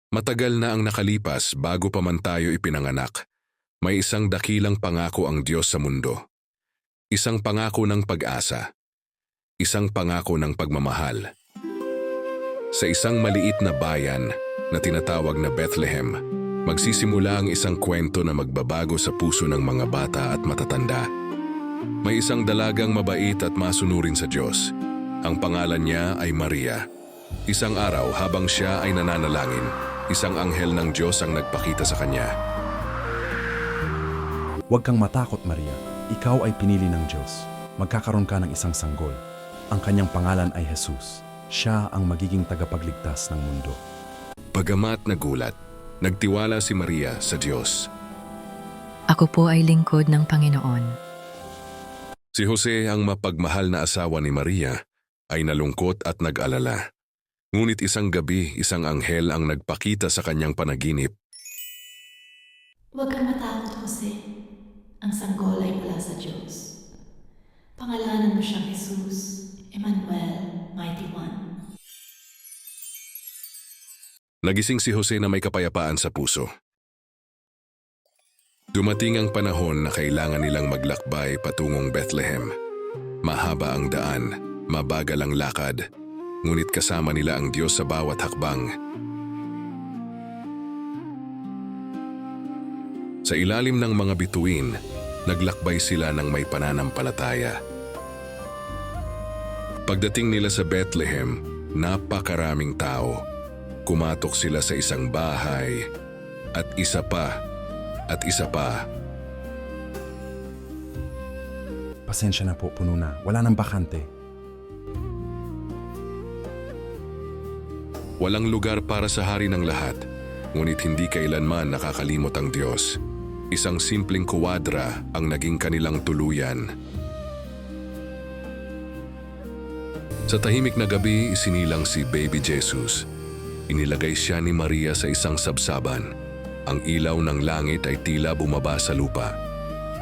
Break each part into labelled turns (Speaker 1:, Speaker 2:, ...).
Speaker 1: Matagal na ang nakalipas bago pa man tayo ipinanganak. May isang dakilang pangako ang Diyos sa mundo. Isang pangako ng pag-asa. Isang pangako ng pagmamahal. Sa isang maliit na bayan na tinatawag na Bethlehem, magsisimula ang isang kwento na magbabago sa puso ng mga bata at matatanda. May isang dalagang mabait at masunurin sa Diyos. Ang pangalan niya ay Maria. Isang araw habang siya ay nananalangin, isang anghel ng Diyos ang nagpakita sa kanya.
Speaker 2: Huwag kang matakot, Maria. Ikaw ay pinili ng Diyos. Magkakaroon ka ng isang sanggol. Ang kanyang pangalan ay Jesus. Siya ang magiging tagapagligtas ng mundo.
Speaker 1: Bagamat nagulat, nagtiwala si Maria sa Diyos.
Speaker 3: Ako po ay lingkod ng Panginoon.
Speaker 1: Si Jose, ang mapagmahal na asawa ni Maria, ay nalungkot at nag-alala. Ngunit isang gabi, isang anghel ang nagpakita sa kanyang panaginip.
Speaker 4: Huwag kang matakot, Jose. Ang sanggol ay mula sa Diyos. Pangalanan mo siyang Jesus, Emmanuel, Mighty One.
Speaker 1: Nagising si Jose na may kapayapaan sa puso. Dumating ang panahon na kailangan nilang maglakbay patungong Bethlehem. Mahaba ang daan, mabagal ang lakad, ngunit kasama nila ang Diyos sa bawat hakbang. Sa ilalim ng mga bituin, naglakbay sila ng may pananampalataya. Pagdating nila sa Bethlehem, napakaraming tao. Kumatok sila sa isang bahay, at isa pa, at isa pa.
Speaker 2: Pasensya na po, puno na. Wala nang bakante.
Speaker 1: Walang lugar para sa hari ng lahat, ngunit hindi kailanman nakakalimot ang Diyos. Isang simpleng kuwadra ang naging kanilang tuluyan. Sa tahimik na gabi, isinilang si Baby Jesus. Inilagay siya ni Maria sa isang sabsaban. Ang ilaw ng langit ay tila bumaba sa lupa.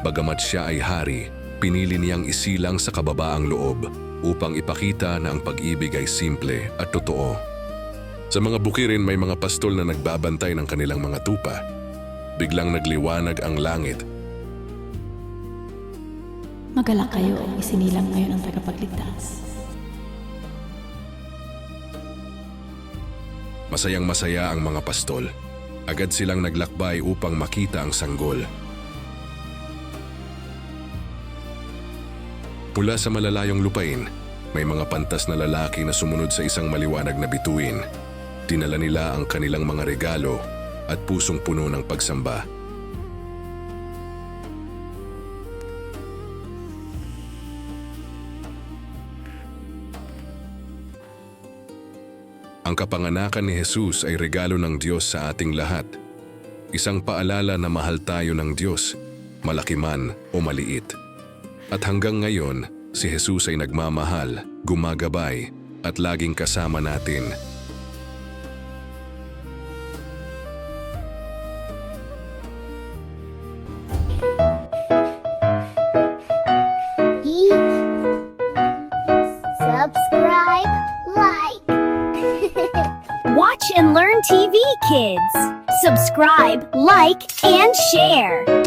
Speaker 1: Bagamat siya ay hari, pinili niyang isilang sa kababaang loob upang ipakita na ang pag-ibig ay simple at totoo. Sa mga bukirin may mga pastol na nagbabantay ng kanilang mga tupa. Biglang nagliwanag ang langit.
Speaker 4: Magalak kayo, isinilang ngayon ang tagapagligtas.
Speaker 1: Masayang-masaya ang mga pastol. Agad silang naglakbay upang makita ang sanggol. Mula sa malalayong lupain, may mga pantas na lalaki na sumunod sa isang maliwanag na bituin. Dinala nila ang kanilang mga regalo at pusong puno ng pagsamba. Ang kapanganakan ni Jesus ay regalo ng Diyos sa ating lahat. Isang paalala na mahal tayo ng Diyos, malaki man o maliit. At hanggang ngayon, si Jesus ay nagmamahal, gumagabay, at laging kasama natin.
Speaker 5: Subscribe, like.
Speaker 6: Watch and learn TV, kids. Subscribe, like, and share.